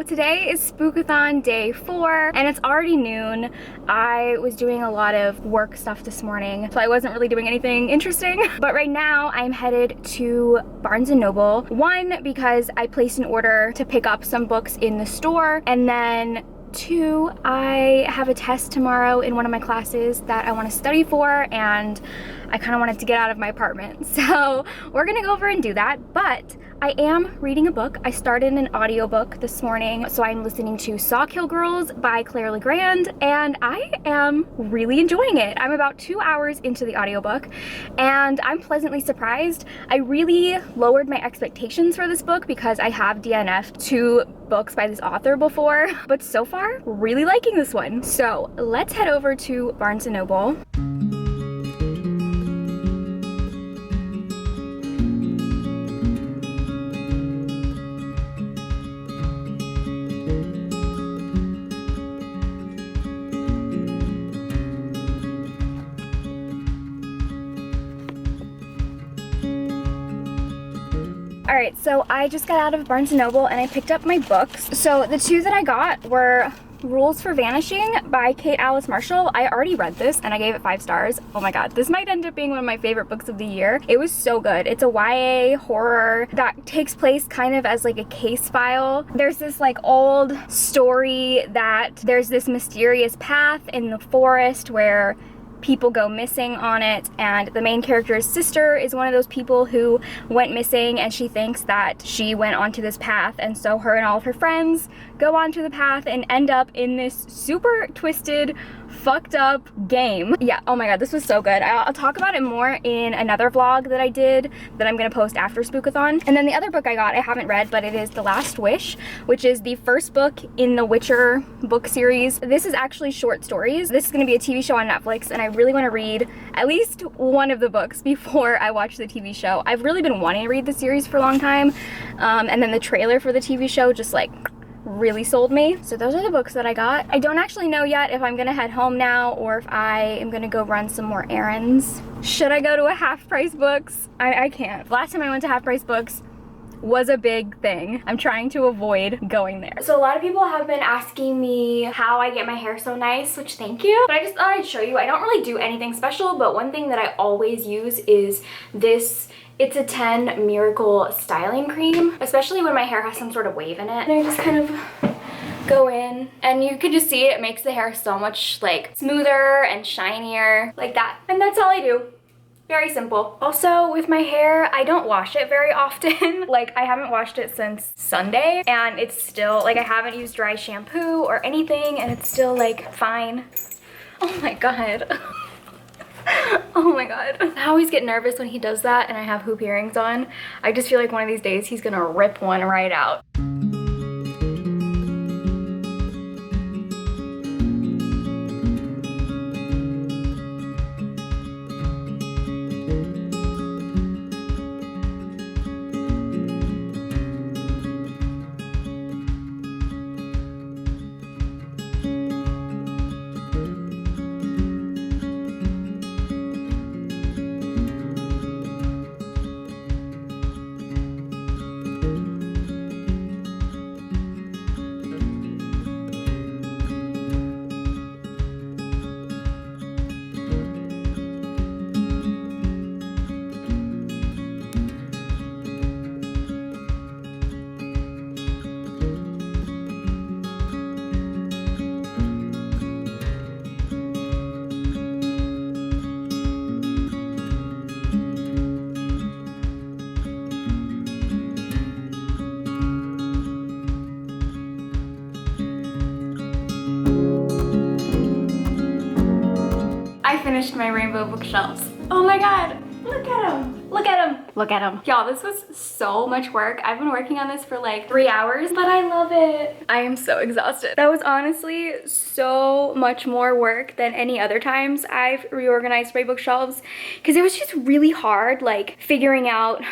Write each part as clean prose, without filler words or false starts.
So today is spookathon day 4 and it's already noon. I was doing a lot of work stuff this morning, so I wasn't really doing anything interesting. But right now I'm headed to Barnes & Noble. One, because I placed an order to pick up some books in the store, and then 2, I have a test tomorrow in one of my classes that I want to study for, and I kind of wanted to get out of my apartment. So we're gonna go over and do that, but I am reading a book. I started an audiobook this morning, so I'm listening to Sawkill Girls by Claire Legrand, and I am really enjoying it. I'm about 2 hours into the audiobook, and I'm pleasantly surprised. I really lowered my expectations for this book because I have DNF'd 2 books by this author before, but so far, really liking this one. So let's head over to Barnes & Noble. Alright, so I just got out of Barnes & Noble and I picked up my books. So the 2 that I got were Rules for Vanishing by Kate Alice Marshall. I already read this and I gave it 5 stars. Oh my god, this might end up being one of my favorite books of the year. It was so good. It's a YA horror that takes place kind of as like a case file. There's this like old story that there's this mysterious path in the forest where people go missing on it, and the main character's sister is one of those people who went missing, and she thinks that she went onto this path, and so her and all of her friends go onto the path and end up in this super twisted, fucked up game. Yeah, oh my god, this was so good. I'll talk about it more in another vlog that I did that I'm gonna post after spookathon. And then the other book I got I haven't read, but it is The Last Wish, which is the first book in the Witcher book series. This is actually short stories. This is gonna be a TV show on Netflix, and I really want to read at least one of the books before I watch the TV show. I've really been wanting to read the series for a long time, and then the trailer for the TV show just like really sold me. So those are the books that I got. I don't actually know yet if I'm gonna head home now or if I am gonna go run some more errands. Should I go to a Half Price Books? I can't. Last time I went to Half Price Books was a big thing. I'm trying to avoid going there. So a lot of people have been asking me how I get my hair so nice, which thank you. But I just thought I'd show you. I don't really do anything special, but one thing that I always use is this It's a 10 Miracle Styling Cream, especially when my hair has some sort of wave in it. And I just kind of go in, and you can just see it makes the hair so much like smoother and shinier, like that. And that's all I do. Very simple. Also, with my hair, I don't wash it very often. Like, I haven't washed it since Sunday, and it's still, like, I haven't used dry shampoo or anything, and it's still, like, fine. Oh my god. Oh my god. I always get nervous when he does that and I have hoop earrings on. I just feel like one of these days he's gonna rip one right out. I finished my rainbow bookshelves. Oh my god, look at them. Look at them. Look at them. Y'all, this was so much work. I've been working on this for like 3 hours, but I love it. I am so exhausted. That was honestly so much more work than any other times I've reorganized my bookshelves, because it was just really hard, like figuring out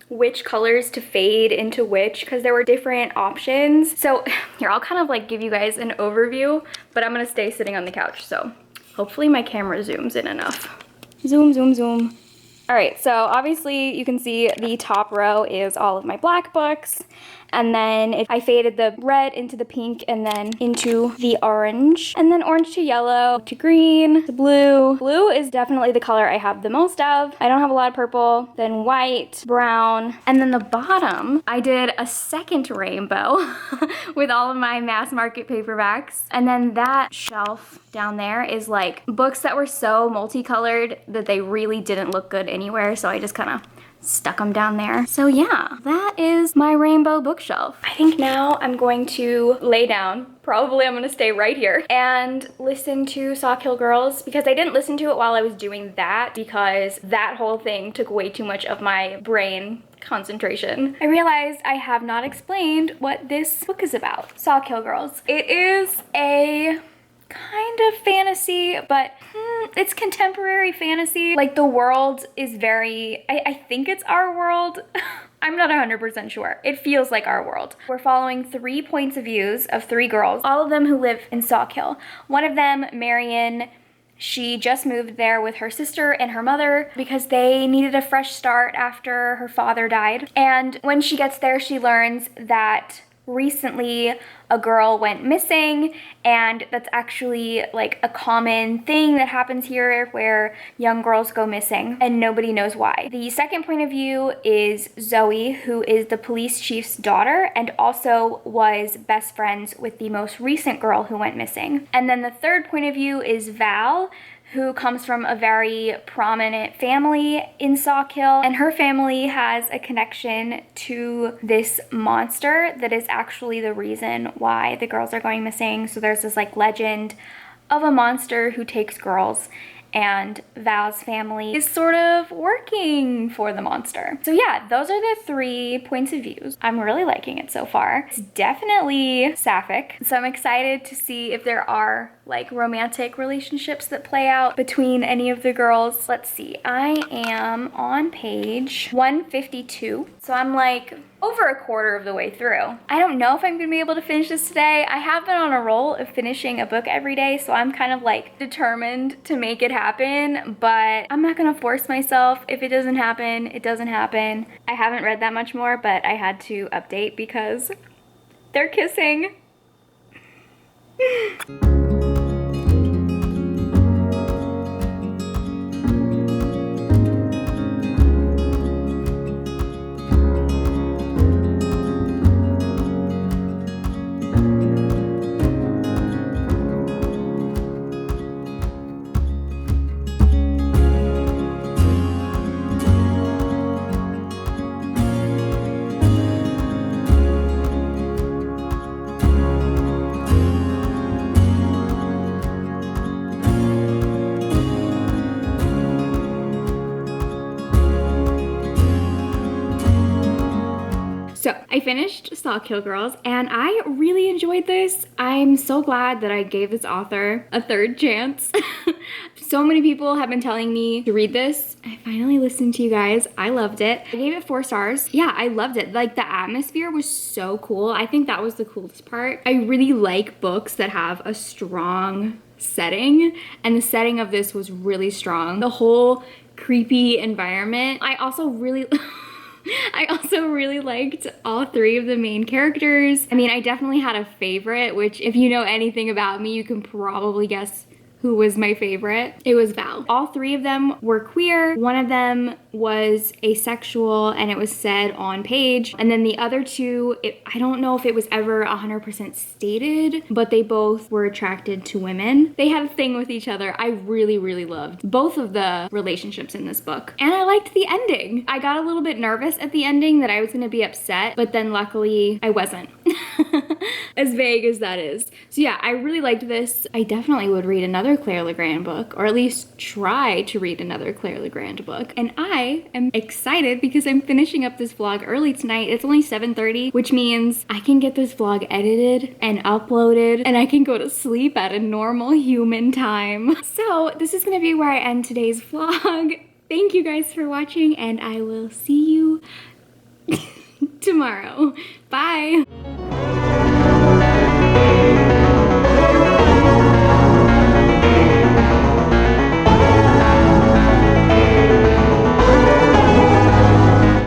which colors to fade into which, because there were different options. So here, I'll kind of like give you guys an overview, but I'm gonna stay sitting on the couch, so hopefully my camera zooms in enough. Zoom, zoom, zoom. All right, so obviously you can see the top row is all of my black books, And then I faded the red into the pink and then into the orange. And then orange to yellow, to green, to blue. Blue is definitely the color I have the most of. I don't have a lot of purple. Then white, brown. And then the bottom, I did a second rainbow with all of my mass market paperbacks. And then that shelf down there is like books that were so multicolored that they really didn't look good anywhere. So I just kind of stuck them down there. So yeah, that is my rainbow bookshelf. I think now I'm going to lay down. Probably I'm gonna stay right here and listen to Sawkill Girls, because I didn't listen to it while I was doing that because that whole thing took way too much of my brain concentration. I realized I have not explained what this book is about. Sawkill Girls. It is a kind of fantasy, but it's contemporary fantasy. Like the world is very, I think it's our world. I'm not 100% sure. It feels like our world. We're following 3 points of views of 3 girls, all of them who live in Sawkill. One of them, Marion, she just moved there with her sister and her mother because they needed a fresh start after her father died. And when she gets there, she learns that recently a girl went missing, and that's actually like a common thing that happens here where young girls go missing and nobody knows why. The second point of view is Zoe, who is the police chief's daughter and also was best friends with the most recent girl who went missing. And then the third point of view is Val, who comes from a very prominent family in Sawkill, and her family has a connection to this monster that is actually the reason why the girls are going missing. So there's this like legend of a monster who takes girls, and Val's family is sort of working for the monster. So yeah, those are the 3 points of views. I'm really liking it so far. It's definitely sapphic, so I'm excited to see if there are like romantic relationships that play out between any of the girls. Let's see, I am on page 152, so I'm like over a quarter of the way through. I don't know if I'm gonna be able to finish this today. I have been on a roll of finishing a book every day, so I'm kind of like determined to make it happen, but I'm not gonna force myself. If it doesn't happen, it doesn't happen. I haven't read that much more, but I had to update because they're kissing. So I finished Sawkill Girls and I really enjoyed this. I'm so glad that I gave this author a third chance. So many people have been telling me to read this. I finally listened to you guys. I loved it. I gave it 4 stars. Yeah, I loved it. Like the atmosphere was so cool. I think that was the coolest part. I really like books that have a strong setting, and the setting of this was really strong. The whole creepy environment. I also really liked all 3 of the main characters. I mean, I definitely had a favorite, which if you know anything about me, you can probably guess who was my favorite. It was Val. All 3 of them were queer. One of them was asexual, and it was said on page. And then the other 2, I don't know if it was ever 100% stated, but they both were attracted to women. They had a thing with each other. I really, really loved both of the relationships in this book. And I liked the ending. I got a little bit nervous at the ending that I was gonna be upset, but then luckily I wasn't. As vague as that is. So yeah, I really liked this. I definitely would read another Claire Legrand book, or at least try to read another Claire Legrand book. And I am excited because I'm finishing up this vlog early tonight. It's only 7:30, which means I can get this vlog edited and uploaded, and I can go to sleep at a normal human time. So this is gonna be where I end today's vlog. Thank you guys for watching, and I will see you tomorrow. Bye.